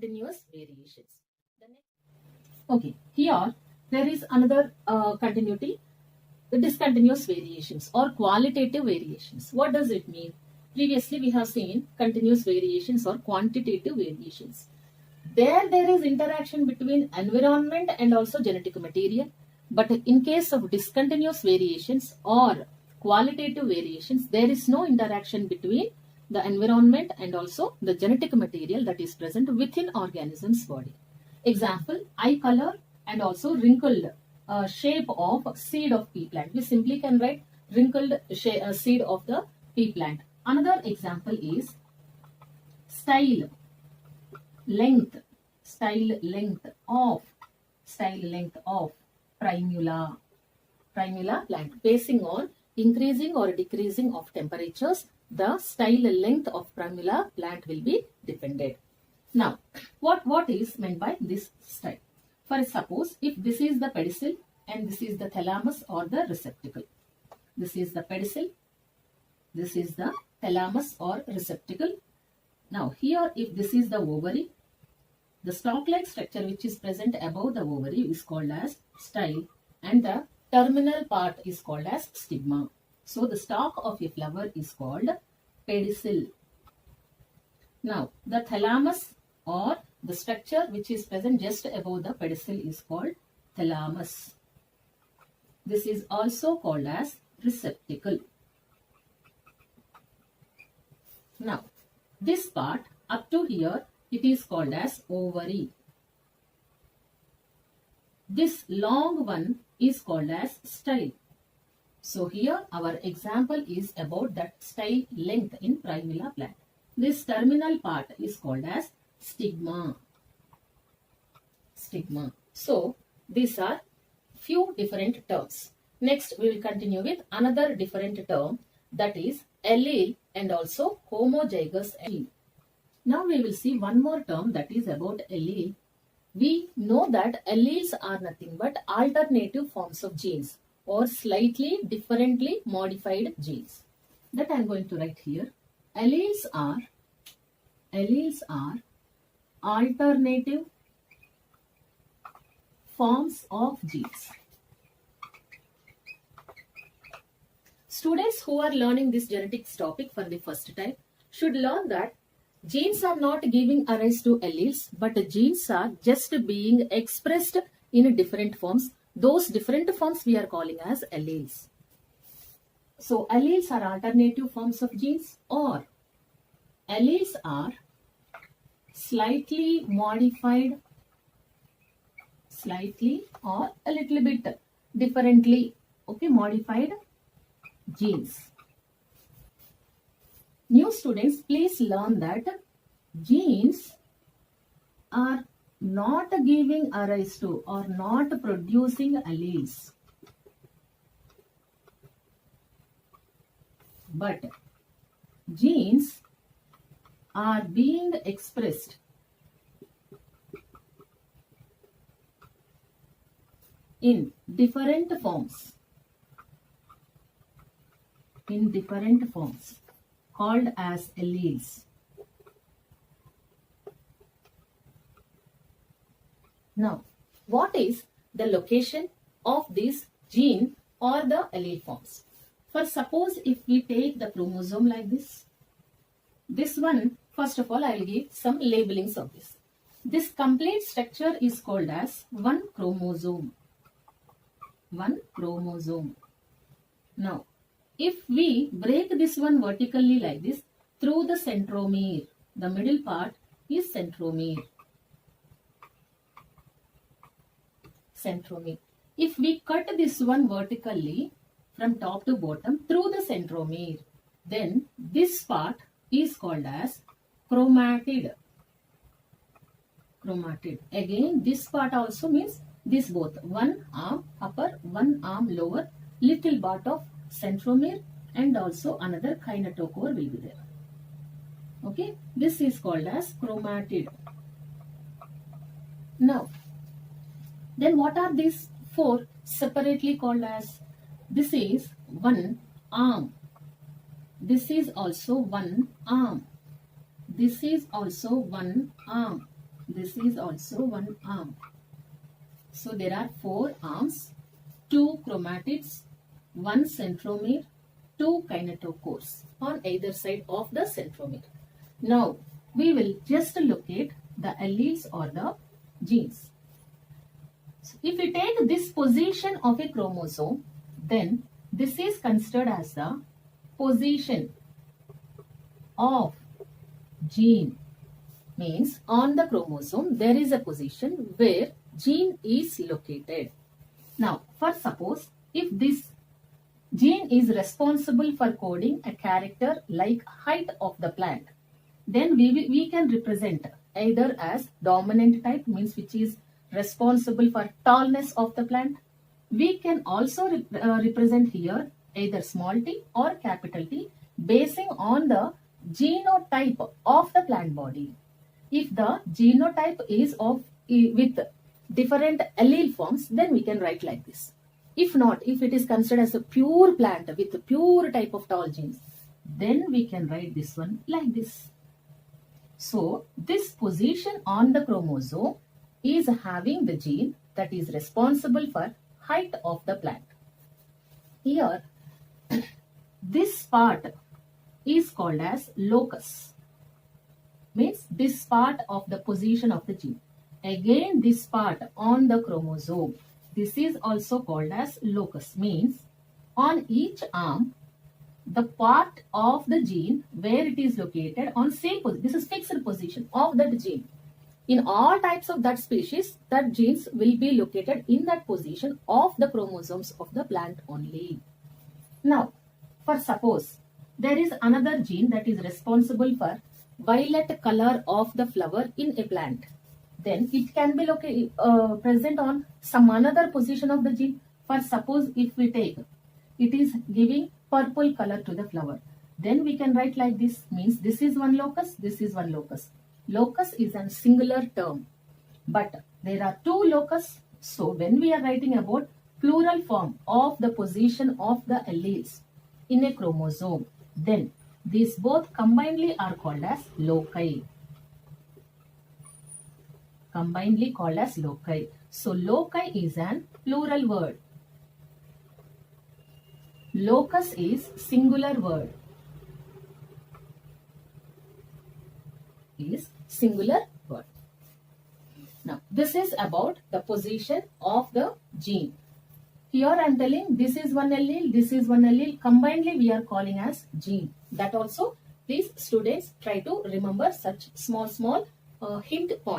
continuous variations. Okay, here there is another continuity, the discontinuous variations or qualitative variations. What does it mean? Previously we have seen continuous variations or quantitative variations. There is interaction between environment and also genetic material. But in case of discontinuous variations or qualitative variations, there is no interaction between the environment and also the genetic material that is present within organism's body. Example, eye color and also wrinkled shape of seed of pea plant. We simply can write wrinkled seed of the pea plant. Another example is style length of primula plant. Basing on increasing or decreasing of temperatures, the style length of primula plant will be dependent. Now, what is meant by this style? For suppose if this is the pedicel and this is the thalamus or the receptacle. This is the pedicel, this is the thalamus or receptacle. Now here if this is the ovary, the stalk-like structure which is present above the ovary is called as style and the terminal part is called as stigma. So the stalk of a flower is called pedicel. Now the thalamus or the structure which is present just above the pedicel is called thalamus. This is also called as receptacle. Now this part up to here it is called as ovary. This long one is called as style. So here our example is about that style length in primula plant. This terminal part is called as stigma. So these are few different terms. Next we will continue with another different term, that is allele and also homozygous allele. Now we will see one more term, that is about allele. We know that alleles are nothing but alternative forms of genes or slightly differently modified genes. That I am going to write here. Alleles are alternative forms of genes. Students who are learning this genetics topic for the first time should learn that genes are not giving rise to alleles, but genes are just being expressed in different forms. Those different forms we are calling as alleles. So alleles are alternative forms of genes, or alleles are slightly modified, slightly or a little bit differently, modified genes. New students, please learn that genes are not giving rise to or not producing alleles, but genes are being expressed in different forms, called as alleles. Now, what is the location of this gene or the allele forms? For suppose if we take the chromosome like this one, first of all I will give some labelings of this. This complete structure is called as one chromosome. Now, if we break this one vertically like this through the centromere, the middle part is centromere. If we cut this one vertically from top to bottom through the centromere, then this part is called as chromatid. Again, this part also means this both, one arm upper, one arm lower, little part of centromere and also another kinetochore will be there. Okay, this is called as chromatid. Now, then what are these four separately called as? This is one arm. This is also one arm. This is also one arm. This is also one arm. So there are 4 arms, 2 chromatids, 1 centromere, 2 kinetochores on either side of the centromere. Now we will just locate the alleles or the genes. So if we take this position of a chromosome, then this is considered as the position of gene. Means on the chromosome there is a position where gene is located. Now for suppose if this gene is responsible for coding a character like height of the plant, then we can represent either as dominant type, means which is responsible for tallness of the plant. We can also represent here either small t or capital T basing on the genotype of the plant body. If the genotype is of with different allele forms, then we can write like this. If not, if it is considered as a pure plant with a pure type of tall genes, then we can write this one like this. So this position on the chromosome is having the gene that is responsible for height of the plant. Here, this part is called as locus. Means this part of the position of the gene. Again, this part on the chromosome, this is also called as locus. Means on each arm, the part of the gene where it is located on same position. This is fixed position of that gene. In all types of that species, that genes will be located in that position of the chromosomes of the plant only. Now, for suppose there is another gene that is responsible for violet color of the flower in a plant, then it can be present on some another position of the gene. For suppose if we take, it is giving purple color to the flower, then we can write like this. Means this is one locus, this is one locus. Locus is a singular term, but there are 2 locus. So when we are writing about plural form of the position of the alleles in a chromosome, then these both combinedly are called as loci. Combinedly called as loci. So loci is an plural word. Locus is singular word. Is singular word. Now this is about the position of the gene. Here I am telling this is one allele, this is one allele. Combinedly we are calling as gene. That also please students try to remember such small hint points.